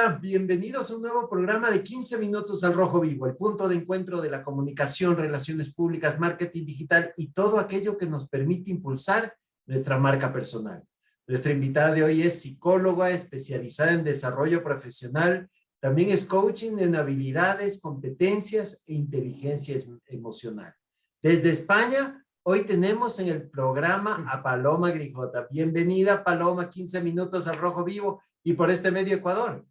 Hola, bienvenidos a un nuevo programa de 15 minutos al Rojo Vivo, el punto de encuentro de la comunicación, relaciones públicas, marketing digital y todo aquello que nos permite impulsar nuestra marca personal. Nuestra invitada de hoy es psicóloga especializada en desarrollo profesional, también es coaching en habilidades, competencias e inteligencia emocional. Desde España, hoy tenemos en el programa a Paloma Grijota. Bienvenida, Paloma, 15 minutos al Rojo Vivo y por este medio Ecuador.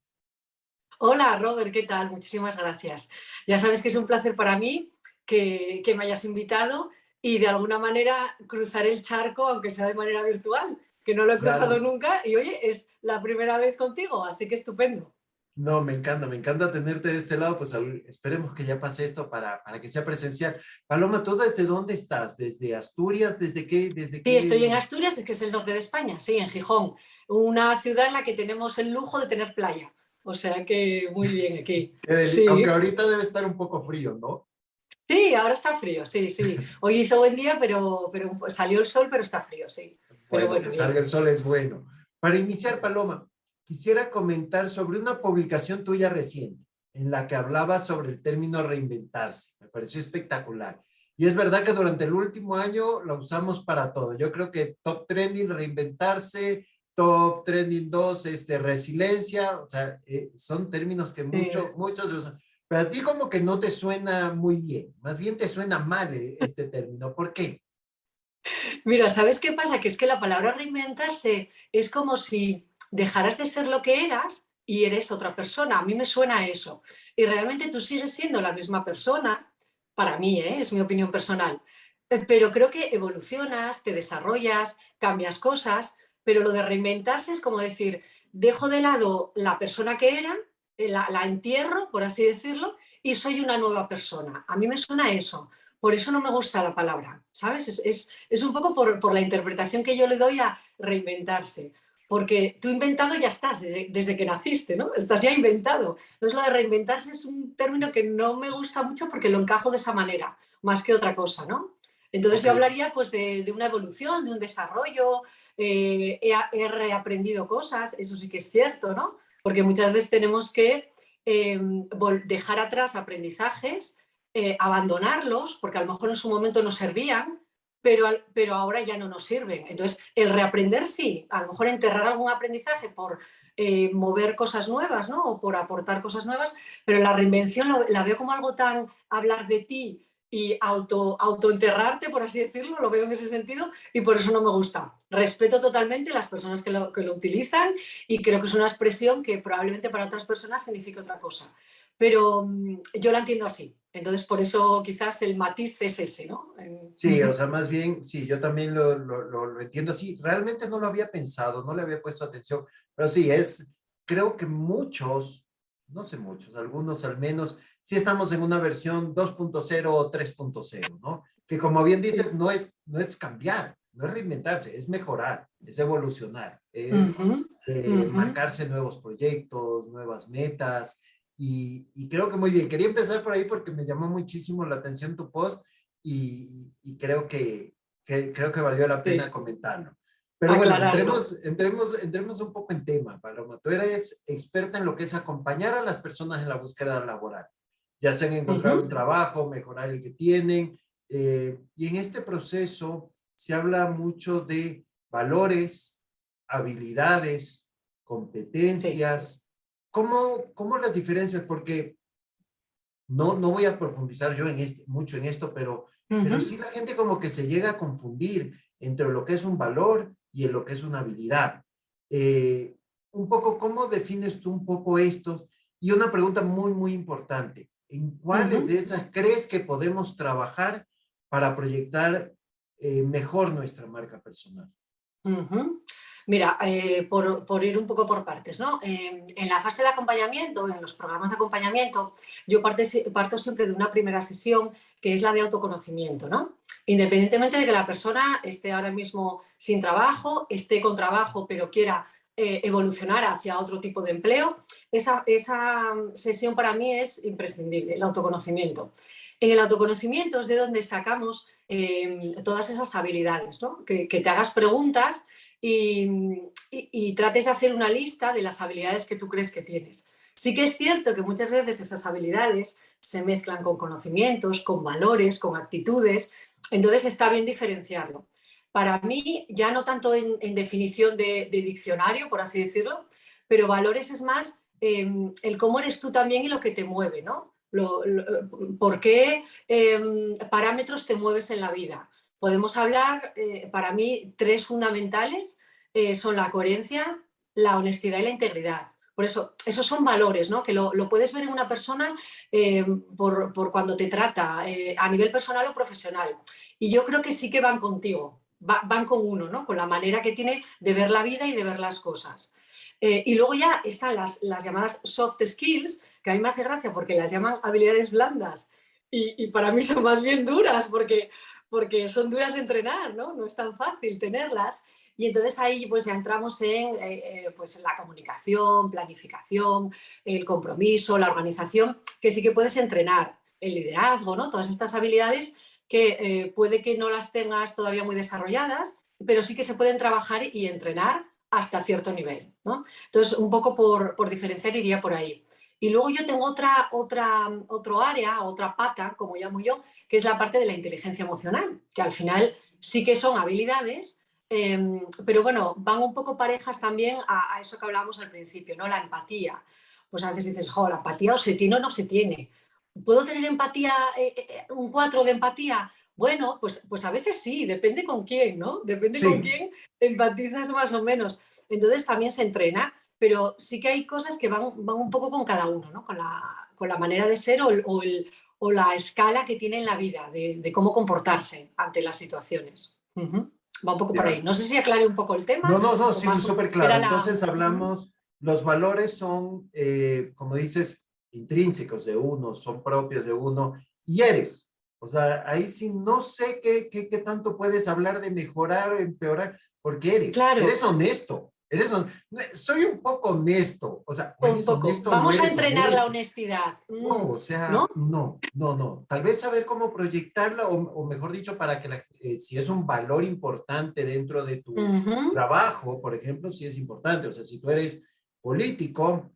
Hola, Robert, ¿qué tal? Muchísimas gracias. Ya sabes que es un placer para mí que me hayas invitado y de alguna manera cruzar el charco, aunque sea de manera virtual, que no lo he cruzado nunca y oye, es la primera vez contigo, así que estupendo. No, me encanta tenerte de este lado, pues esperemos que ya pase esto para que sea presencial. Paloma, ¿tú desde dónde estás? ¿Desde Asturias? ¿Desde qué? Sí, estoy en Asturias, que es el norte de España, sí, en Gijón, una ciudad en la que tenemos el lujo de tener playa, o sea que muy bien aquí. Aunque Sí. ahorita debe estar un poco frío, ¿no? Sí, ahora está frío, sí, sí. Hoy hizo buen día, pero salió el sol, pero está frío, sí. Pero Bueno, bueno, que bien. salga el sol es bueno. Para iniciar, Paloma, quisiera comentar sobre una publicación tuya reciente en la que hablaba sobre el término reinventarse. Me pareció espectacular. Y es verdad que durante el último año la usamos para todo. Yo creo que top trending, reinventarse, top trending 2, resiliencia, o sea, son términos que Sí. muchos usan. Pero a ti como que no te suena muy bien, más bien te suena mal este término. ¿Por qué? Mira, ¿sabes qué pasa? Que es que la palabra reinventarse es como si dejaras de ser lo que eras y eres otra persona. A mí me suena a eso. Y realmente tú sigues siendo la misma persona, para mí, ¿eh? Es mi opinión personal. Pero creo que evolucionas, te desarrollas, cambias cosas, pero lo de reinventarse es como decir, dejo de lado la persona que era, la entierro, por así decirlo, y soy una nueva persona. A mí me suena a eso. Por eso no me gusta la palabra, ¿sabes? Es un poco por la interpretación que yo le doy a reinventarse. Porque tú inventado ya estás desde que naciste, ¿no? Estás ya inventado. Entonces, lo de reinventarse es un término que no me gusta mucho porque lo encajo de esa manera, más que otra cosa, ¿no? Entonces, Ok. yo hablaría pues de una evolución, de un desarrollo, he reaprendido cosas, eso sí que es cierto, ¿no? Porque muchas veces tenemos que dejar atrás aprendizajes, abandonarlos, porque a lo mejor en su momento nos servían, pero ahora ya no nos sirven. Entonces, el reaprender sí, a lo mejor enterrar algún aprendizaje por mover cosas nuevas, ¿no? O por aportar cosas nuevas, pero la reinvención la veo como algo tan hablar de ti y autoenterrarte, por así decirlo, lo veo en ese sentido y por eso no me gusta. Respeto totalmente a las personas que lo utilizan y creo que es una expresión que probablemente para otras personas signifique otra cosa. Pero yo la entiendo así. Entonces, por eso quizás el matiz es ese, ¿no? Sí, o sea, más bien, sí, yo también lo entiendo así. Realmente no lo había pensado, no le había puesto atención, pero sí, creo que muchos, no sé muchos, algunos al menos, sí estamos en una versión 2.0 o 3.0, ¿no? Que como bien dices, no es cambiar, no es reinventarse, es mejorar, es evolucionar, es Ujú, ujú. marcarse nuevos proyectos, nuevas metas, y creo que muy bien. Quería empezar por ahí porque me llamó muchísimo la atención tu post y creo que valió la pena Sí, comentarlo. Pero bueno, aclararlo. entremos un poco en tema, Paloma. Tú eres experta en lo que es acompañar a las personas en la búsqueda laboral, ya sea en encontrar un Ujú. trabajo, mejorar el que tienen, y en este proceso se habla mucho de valores, habilidades, Sí. competencias. ¿Cómo las diferencias? Porque no voy a profundizar yo mucho en esto, pero Ujú. sí la gente como que se llega a confundir entre lo que es un valor y en lo que es una habilidad. Eh, un poco, ¿cómo defines tú un poco esto? Y una pregunta muy importante, ¿en cuáles de Ujú. esas crees que podemos trabajar para proyectar mejor nuestra marca personal? Ujú. Mira, por ir un poco por partes, ¿no? En la fase de acompañamiento, en los programas de acompañamiento, yo parto siempre de una primera sesión que es la de autoconocimiento, ¿no? Independientemente de que la persona esté ahora mismo sin trabajo, esté con trabajo, pero quiera evolucionar hacia otro tipo de empleo, esa sesión para mí es imprescindible, el autoconocimiento. En el autoconocimiento es de donde sacamos todas esas habilidades, ¿no? Que te hagas preguntas y trates de hacer una lista de las habilidades que tú crees que tienes. Sí que es cierto que muchas veces esas habilidades se mezclan con conocimientos, con valores, con actitudes, entonces está bien diferenciarlo. Para mí, ya no tanto en definición de diccionario, por así decirlo, pero valores es más el cómo eres tú también y lo que te mueve, ¿no? ¿Por qué parámetros te mueves en la vida? Podemos hablar, para mí, tres fundamentales son la coherencia, la honestidad y la integridad. Por eso, esos son valores, ¿no? Que lo puedes ver en una persona por cuando te trata, a nivel personal o profesional. Y yo creo que sí que van contigo, van con uno, ¿no? Con la manera que tiene de ver la vida y de ver las cosas. Y luego ya están las llamadas soft skills, que a mí me hace gracia porque las llaman habilidades blandas y para mí son más bien duras porque son duras de entrenar, ¿no? No es tan fácil tenerlas. Y entonces ahí pues ya entramos en pues la comunicación, planificación, el compromiso, la organización, que sí que puedes entrenar, el liderazgo, ¿no? Todas estas habilidades que puede que no las tengas todavía muy desarrolladas, pero sí que se pueden trabajar y entrenar hasta cierto nivel, ¿no? Entonces, un poco por diferenciar iría por ahí. Y luego yo tengo otro área, otra pata, como llamo yo, que es la parte de la inteligencia emocional, que al final sí que son habilidades, pero bueno, van un poco parejas también a eso que hablábamos al principio, ¿no? La empatía. Pues a veces dices, jo, la empatía o se tiene o no se tiene. ¿Puedo tener empatía, un 4 de empatía? Bueno, pues a veces sí, depende con quién, ¿no? Depende con Sí, quién empatizas más o menos. Entonces también se entrena, pero sí que hay cosas que van un poco con cada uno, ¿no? Con la manera de ser o la escala que tiene en la vida, de cómo comportarse ante las situaciones. Va un poco por ahí. ya. No sé si aclaré un poco el tema No, no, no, o sí, más o menos súper claro. era la... Entonces hablamos, los valores son, como dices, intrínsecos de uno, son propios de uno, y eres. O sea, ahí sí no sé qué tanto puedes hablar de mejorar o empeorar, porque eres Claro, honesto, soy un poco honesto, o sea, o un eres poco. honesto o no Vamos a eres entrenar la honesto. honestidad, No, o ¿no? sea, no, no, no. Tal vez saber cómo proyectarla, o mejor dicho, para que si es un valor importante dentro de tu Ujú. trabajo, por ejemplo, sí es importante. O sea, si tú eres político,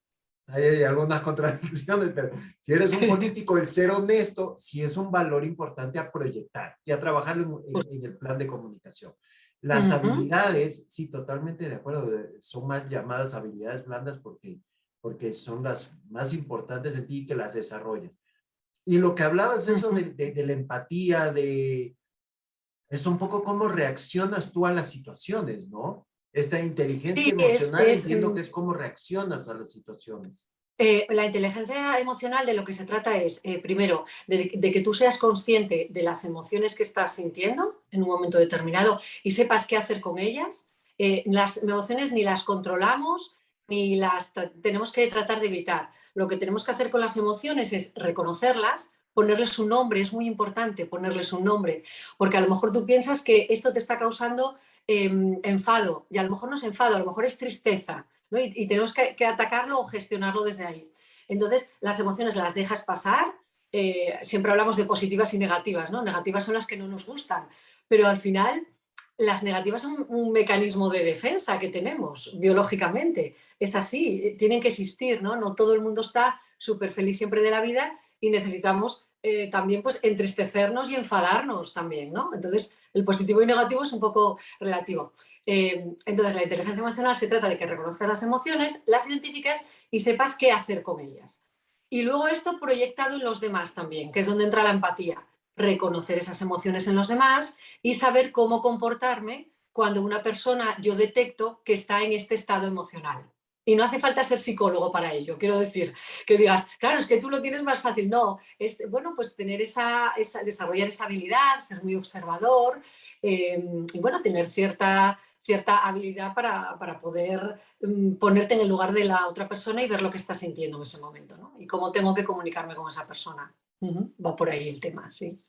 hay algunas contradicciones, pero si eres un político, el ser honesto sí es un valor importante a proyectar y a trabajarlo en el plan de comunicación. Las Ujú. habilidades, sí, totalmente de acuerdo, son más llamadas habilidades blandas porque son las más importantes de ti que las desarrollas. Y lo que hablabas, eso Ujú. de la empatía, es un poco cómo reaccionas tú a las situaciones, ¿no? Esta inteligencia Sí, emocional, entiendo que es cómo reaccionas a las situaciones. la inteligencia emocional de lo que se trata es, primero, de que tú seas consciente de las emociones que estás sintiendo en un momento determinado y sepas qué hacer con ellas. Las emociones ni las controlamos ni las tenemos que tratar de evitar. Lo que tenemos que hacer con las emociones es reconocerlas, ponerles un nombre, es muy importante ponerles un nombre, porque a lo mejor tú piensas que esto te está causando enfado y a lo mejor no es enfado, a lo mejor es tristeza, ¿no? Y tenemos que atacarlo o gestionarlo desde ahí. Entonces, las emociones las dejas pasar. Siempre hablamos de positivas y negativas, ¿no? Negativas son las que no nos gustan, pero al final las negativas son un mecanismo de defensa que tenemos biológicamente. Es así, tienen que existir, ¿no? No todo el mundo está súper feliz siempre de la vida y necesitamos también pues entristecernos y enfadarnos también, ¿no? Entonces, el positivo y negativo es un poco relativo. Entonces, la inteligencia emocional se trata de que reconozcas las emociones, las identifiques y sepas qué hacer con ellas. Y luego esto proyectado en los demás también, que es donde entra la empatía. Reconocer esas emociones en los demás y saber cómo comportarme cuando una persona yo detecto que está en este estado emocional. Y no hace falta ser psicólogo para ello, quiero decir, que digas, claro, es que tú lo tienes más fácil. No, es bueno, pues tener desarrollar esa habilidad, ser muy observador y bueno, tener cierta habilidad para poder ponerte en el lugar de la otra persona y ver lo que está sintiendo en ese momento, ¿no? Y cómo tengo que comunicarme con esa persona. Va por ahí el tema, sí.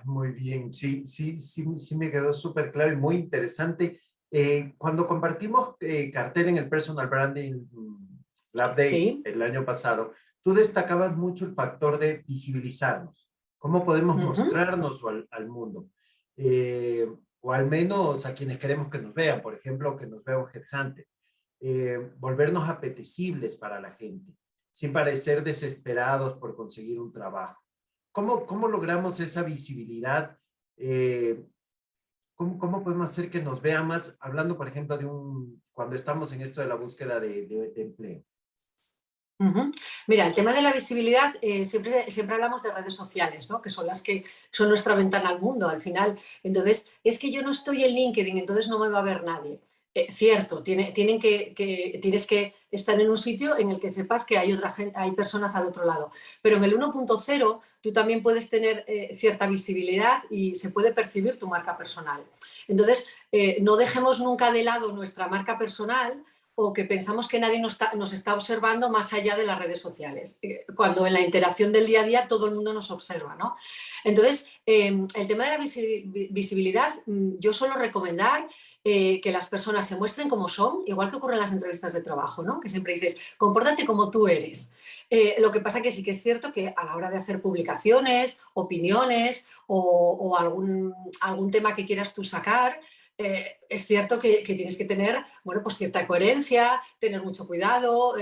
Muy bien, sí, sí, sí, sí me quedó súper claro y muy interesante. Cuando compartimos cartel en el Personal Branding Lab Day Sí. el año pasado, tú destacabas mucho el factor de visibilizarnos, cómo podemos Ujú. mostrarnos al mundo, eh, o al menos a quienes queremos que nos vean, por ejemplo, que nos vea un headhunter. volvernos apetecibles para la gente, sin parecer desesperados por conseguir un trabajo. ¿Cómo logramos esa visibilidad? ¿Cómo podemos hacer que nos vean más? Hablando, por ejemplo, cuando estamos en esto de la búsqueda de empleo. Mira, el tema de la visibilidad, siempre hablamos de redes sociales, ¿no? Que son las que son nuestra ventana al mundo al final. Entonces, es que yo no estoy en LinkedIn, entonces no me va a ver nadie. Cierto, tienes que estar en un sitio en el que sepas que hay otra gente, hay personas al otro lado. Pero en el 1.0 tú también puedes tener cierta visibilidad y se puede percibir tu marca personal. Entonces, no dejemos nunca de lado nuestra marca personal o que pensamos que nadie nos está observando más allá de las redes sociales, cuando en la interacción del día a día todo el mundo nos observa, ¿no? Entonces, el tema de la visibilidad, yo suelo recomendar que las personas se muestren como son, igual que ocurre en las entrevistas de trabajo, ¿no? Que siempre dices, compórtate como tú eres. Lo que pasa que sí que es cierto que a la hora de hacer publicaciones, opiniones o algún tema que quieras tú sacar, es cierto que tienes que tener, bueno, pues cierta coherencia, tener mucho cuidado,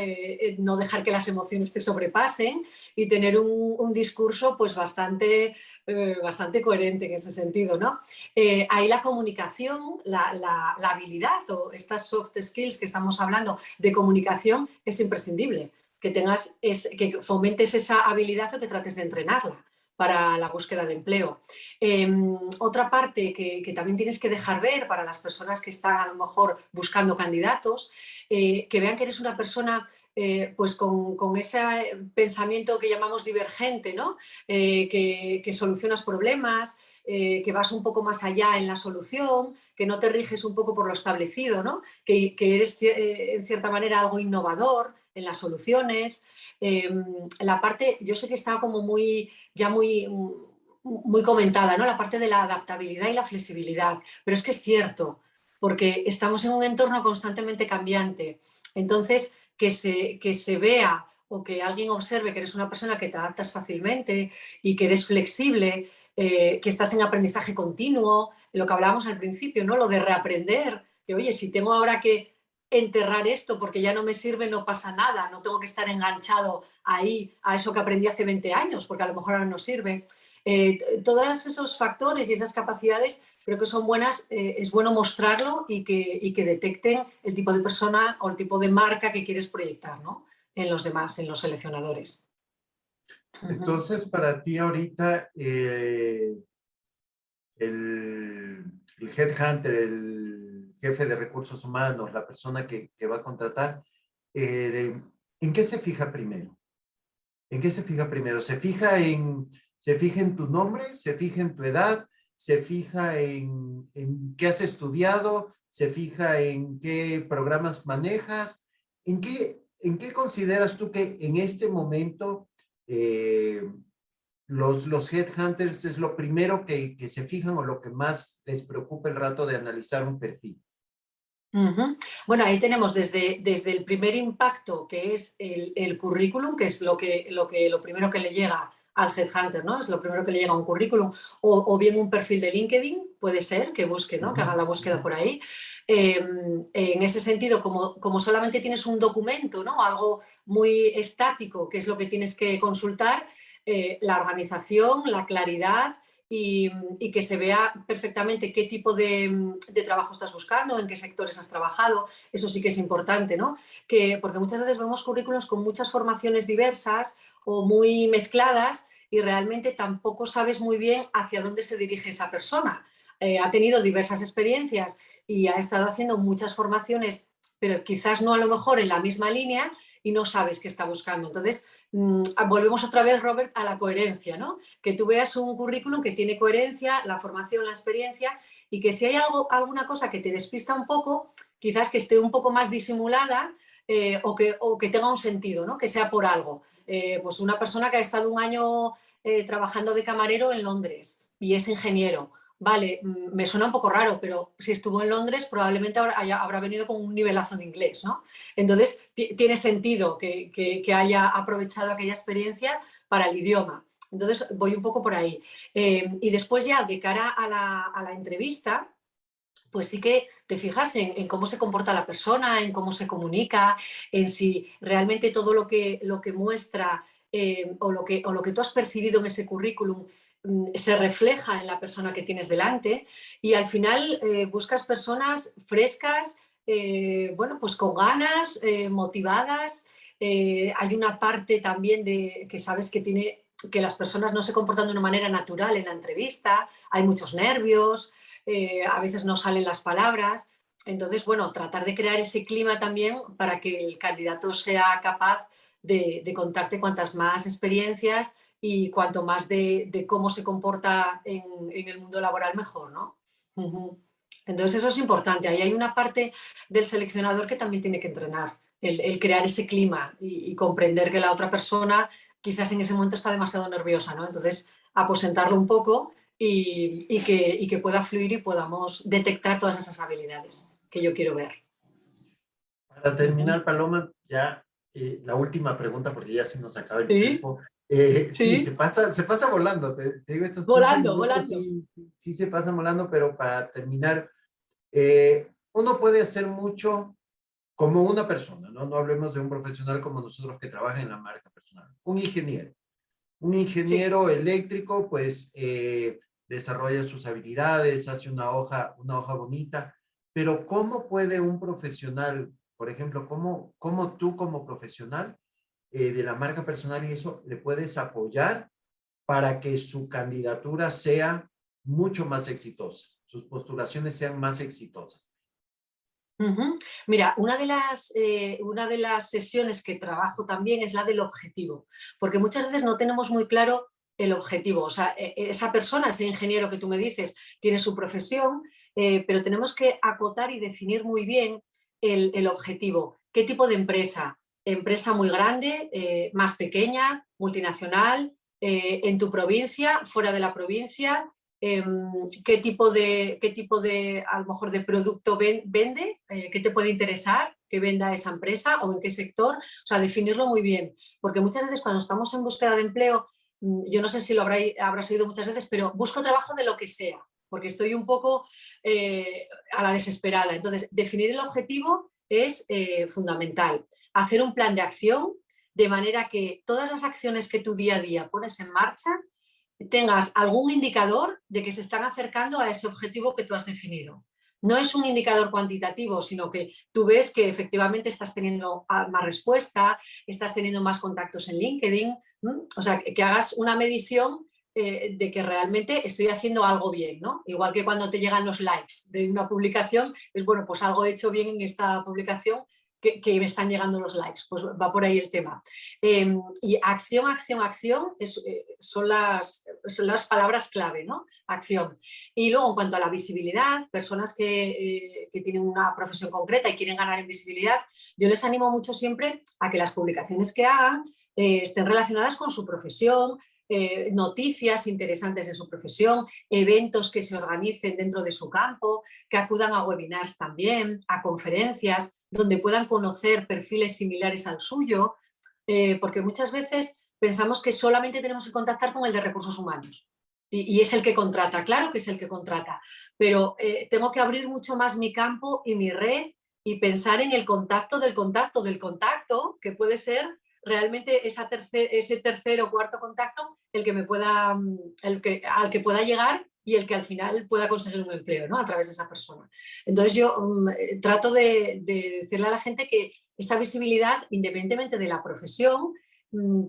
no dejar que las emociones te sobrepasen y tener un discurso pues bastante coherente en ese sentido, ¿no? Ahí la comunicación, la habilidad o estas soft skills que estamos hablando de comunicación es imprescindible, que fomentes esa habilidad o que trates de entrenarla para la búsqueda de empleo. Otra parte que también tienes que dejar ver para las personas que están a lo mejor buscando candidatos, que vean que eres una persona pues con ese pensamiento que llamamos divergente, ¿no? Que solucionas problemas, que vas un poco más allá en la solución, que no te riges un poco por lo establecido, ¿no? Que eres en cierta manera algo innovador en las soluciones. La parte, yo sé que está como muy comentada, ¿no? La parte de la adaptabilidad y la flexibilidad, pero es que es cierto, porque estamos en un entorno constantemente cambiante. Entonces, que se vea o que alguien observe que eres una persona que te adaptas fácilmente y que eres flexible, que estás en aprendizaje continuo, lo que hablábamos al principio, ¿no? Lo de reaprender, que oye, si tengo ahora que enterrar esto porque ya no me sirve, no pasa nada, no tengo que estar enganchado ahí a eso que aprendí hace 20 años, porque a lo mejor ahora no sirve. Todos esos factores y esas capacidades creo que son buenas, es bueno mostrarlo y que detecten el tipo de persona o el tipo de marca que quieres proyectar, ¿no? En los demás, en los seleccionadores. Entonces, para ti ahorita, el headhunter, el jefe de recursos humanos, la persona que va a contratar, ¿en qué se fija primero? ¿En qué se fija primero? ¿Se fija en tu nombre? ¿Se fija en tu edad? ¿Se fija en qué has estudiado? ¿Se fija en qué programas manejas? ¿En qué consideras tú que en este momento los headhunters es lo primero que se fijan o lo que más les preocupa el rato de analizar un perfil? Bueno, ahí tenemos desde el primer impacto, que es el currículum, que es lo primero que le llega al headhunter, ¿no? Es lo primero que le llega a un currículum, o bien un perfil de LinkedIn, puede ser, que busque, ¿no? Que haga la búsqueda por ahí. En ese sentido, como solamente tienes un documento, ¿no? Algo muy estático, que es lo que tienes que consultar, la organización, la claridad y que se vea perfectamente qué tipo de trabajo estás buscando, en qué sectores has trabajado, eso sí que es importante, ¿no? Porque muchas veces vemos currículos con muchas formaciones diversas o muy mezcladas y realmente tampoco sabes muy bien hacia dónde se dirige esa persona. Ha tenido diversas experiencias y ha estado haciendo muchas formaciones, pero quizás no a lo mejor en la misma línea y no sabes qué está buscando. Entonces, volvemos otra vez, Robert, a la coherencia, ¿no? Que tú veas un currículum que tiene coherencia, la formación, la experiencia, y que si hay alguna cosa que te despista un poco, quizás que esté un poco más disimulada o que tenga un sentido, ¿no? Que sea por algo. Pues una persona que ha estado un año trabajando de camarero en Londres y es ingeniero. Vale, me suena un poco raro, pero si estuvo en Londres probablemente habrá venido con un nivelazo de inglés, ¿no? Entonces, tiene sentido que haya aprovechado aquella experiencia para el idioma. Entonces, voy un poco por ahí. Y después ya, de cara a la entrevista, pues sí que te fijas en cómo se comporta la persona, en cómo se comunica, en si realmente todo lo que muestra o lo que tú has percibido en ese currículum se refleja en la persona que tienes delante y al final buscas personas frescas, bueno, pues con ganas, motivadas. Hay una parte también de que sabes que tiene que las personas no se comportan de una manera natural en la entrevista, hay muchos nervios, a veces no salen las palabras. Entonces, bueno, tratar de crear ese clima también para que el candidato sea capaz de contarte cuantas más experiencias y cuanto más de cómo se comporta en el mundo laboral mejor, ¿no? Uh-huh. Entonces eso es importante. Ahí hay una parte del seleccionador que también tiene que entrenar, el crear ese clima y comprender que la otra persona quizás en ese momento está demasiado nerviosa, ¿no? Entonces aposentarlo un poco y que pueda fluir y podamos detectar todas esas habilidades que yo quiero ver. Para Uh-huh. terminar, Paloma, ya la última pregunta, porque ya se nos acaba el Sí, tiempo. Sí, sí, se pasa volando. Te digo, estos 15 volando, minutos volando. sí, sí se pasan volando, pero para terminar, uno puede hacer mucho como una persona, ¿no? No hablemos de un profesional como nosotros que trabaja en la marca personal. Un ingeniero. Un Sí. ingeniero eléctrico, pues, desarrolla sus habilidades, hace una hoja bonita, pero ¿cómo puede un profesional, por ejemplo, cómo tú como profesional de la marca personal y eso, le puedes apoyar para que su candidatura sea mucho más exitosa, sus postulaciones sean más exitosas? Uh-huh. Mira, una de las sesiones que trabajo también es la del objetivo, porque muchas veces no tenemos muy claro el objetivo. O sea, esa persona, ese ingeniero que tú me dices, tiene su profesión, pero tenemos que acotar y definir muy bien el objetivo. ¿Qué tipo de empresa? ¿Empresa muy grande, más pequeña, multinacional, en tu provincia, fuera de la provincia? Qué tipo de, a lo mejor, de producto vende, qué te puede interesar que venda esa empresa o en qué sector, o sea, definirlo muy bien, porque muchas veces cuando estamos en búsqueda de empleo, yo no sé si lo habrás oído muchas veces, pero busco trabajo de lo que sea, porque estoy un poco a la desesperada. Entonces, definir el objetivo es fundamental. Hacer un plan de acción de manera que todas las acciones que tu día a día pones en marcha tengas algún indicador de que se están acercando a ese objetivo que tú has definido. No es un indicador cuantitativo, sino que tú ves que efectivamente estás teniendo más respuesta, estás teniendo más contactos en LinkedIn, o sea, que hagas una medición de que realmente estoy haciendo algo bien, ¿no? Igual que cuando te llegan los likes de una publicación, es bueno, pues algo he hecho bien en esta publicación que me están llegando los likes, pues va por ahí el tema. Y acción, acción, acción son las palabras clave, ¿no? Acción. Y luego, en cuanto a la visibilidad, personas que tienen una profesión concreta y quieren ganar en visibilidad, yo les animo mucho siempre a que las publicaciones que hagan estén relacionadas con su profesión, noticias interesantes de su profesión, eventos que se organicen dentro de su campo, que acudan a webinars también, a conferencias, donde puedan conocer perfiles similares al suyo, porque muchas veces pensamos que solamente tenemos que contactar con el de recursos humanos y es el que contrata, claro que es el que contrata, pero tengo que abrir mucho más mi campo y mi red y pensar en el contacto del contacto del contacto, que puede ser realmente ese tercer o cuarto contacto el que me pueda, al que pueda llegar y el que al final pueda conseguir un empleo, ¿no? A través de esa persona. Entonces yo trato de decirle a la gente que esa visibilidad, independientemente de la profesión,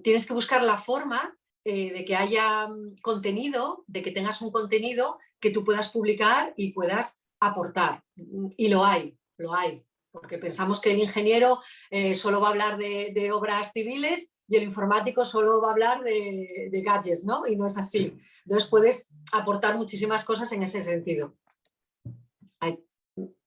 tienes que buscar la forma de que haya contenido, de que tengas un contenido que tú puedas publicar y puedas aportar. Y lo hay, porque pensamos que el ingeniero solo va a hablar de obras civiles y el informático solo va a hablar de gadgets, ¿no? Y no es así. Sí, Entonces puedes aportar muchísimas cosas en ese sentido. Ay,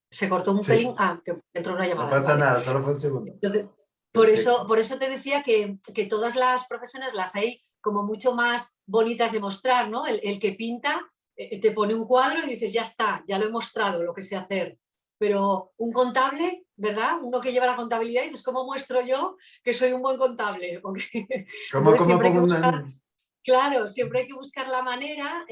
se cortó un pelín. sí, Ah, que entró una no llamada, pasa vale. nada, solo fue un segundo. Entonces, Perfecto. por eso te decía que todas las profesiones las hay como mucho más bonitas de mostrar, ¿no? El que pinta te pone un cuadro y dices, ya está, ya lo he mostrado, lo que sé hacer. Pero un contable, ¿verdad? Uno que lleva la contabilidad, dices, ¿cómo muestro yo que soy un buen contable? Porque, ¿Cómo, entonces cómo siempre hay pongo que buscar, Claro, siempre hay que buscar la manera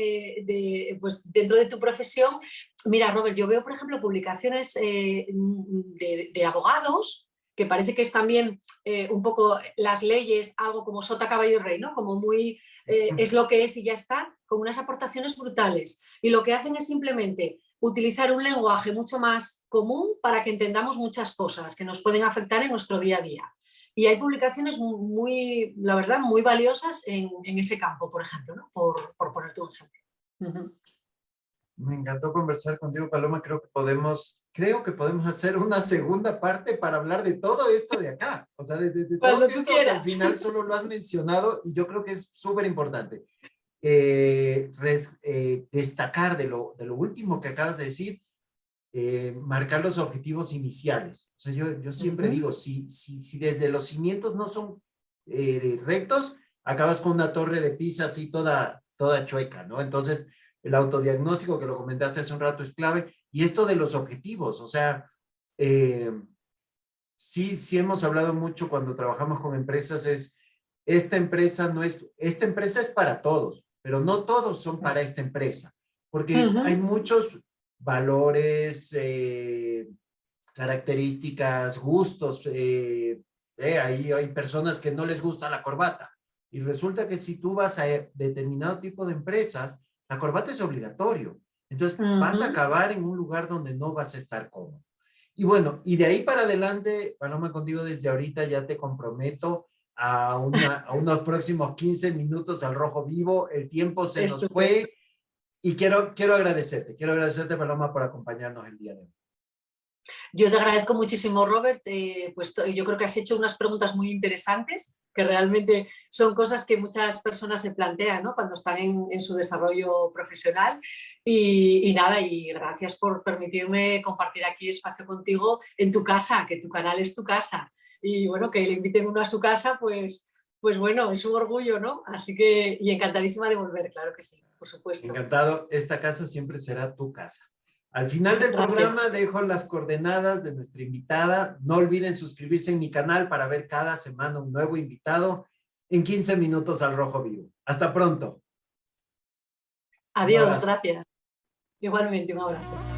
pues dentro de tu profesión. Mira, Robert, yo veo, por ejemplo, publicaciones de abogados, que parece que es también un poco las leyes, algo como sota, caballo y rey, ¿no? Como muy, es lo que es y ya está, con unas aportaciones brutales. Y lo que hacen es simplemente utilizar un lenguaje mucho más común para que entendamos muchas cosas que nos pueden afectar en nuestro día a día. Y hay publicaciones muy, la verdad, muy valiosas en ese campo, por ejemplo, ¿no? Por ponerte un ejemplo. Uh-huh. Me encantó conversar contigo, Paloma. Creo que podemos hacer una segunda parte para hablar de todo esto de acá. O sea, de todo Cuando tú esto que al quieras. final solo lo has mencionado y yo creo que es súper importante. Destacar de lo último que acabas de decir, marcar los objetivos iniciales. O sea, yo siempre Uh-huh. digo, si desde los cimientos no son rectos, acabas con una torre de Pisa así toda chueca, ¿no? Entonces, el autodiagnóstico que lo comentaste hace un rato es clave. Y esto de los objetivos, o sea, eh, sí hemos hablado mucho cuando trabajamos con empresas, esta empresa es para todos, pero no todos son para esta empresa, porque hay Uh-huh. muchos valores, características, gustos. Ahí hay personas que no les gusta la corbata. Y resulta que si tú vas a determinado tipo de empresas, la corbata es obligatorio. Entonces vas a Uh-huh. acabar en un lugar donde no vas a estar cómodo. Y bueno, y de ahí para adelante, Paloma, contigo desde ahorita ya te comprometo a unos próximos 15 minutos al rojo vivo. El tiempo se nos Estupendo. fue y quiero agradecerte, Paloma, por acompañarnos el día de hoy. Yo te agradezco muchísimo, Robert. Pues yo creo que has hecho unas preguntas muy interesantes, que realmente son cosas que muchas personas se plantean, ¿no? Cuando están en su desarrollo profesional. Y nada, y gracias por permitirme compartir aquí espacio contigo en tu casa, que tu canal es tu casa. Y bueno, que le inviten uno a su casa, pues bueno, es un orgullo, ¿no? Así que, y encantadísima de volver, claro que sí, por supuesto. Encantado, esta casa siempre será tu casa. Al final del Gracias. programa dejo las coordenadas de nuestra invitada. No olviden suscribirse en mi canal para ver cada semana un nuevo invitado en 15 minutos al rojo vivo. Hasta pronto. Un Adiós, abrazo. gracias. Igualmente, un abrazo.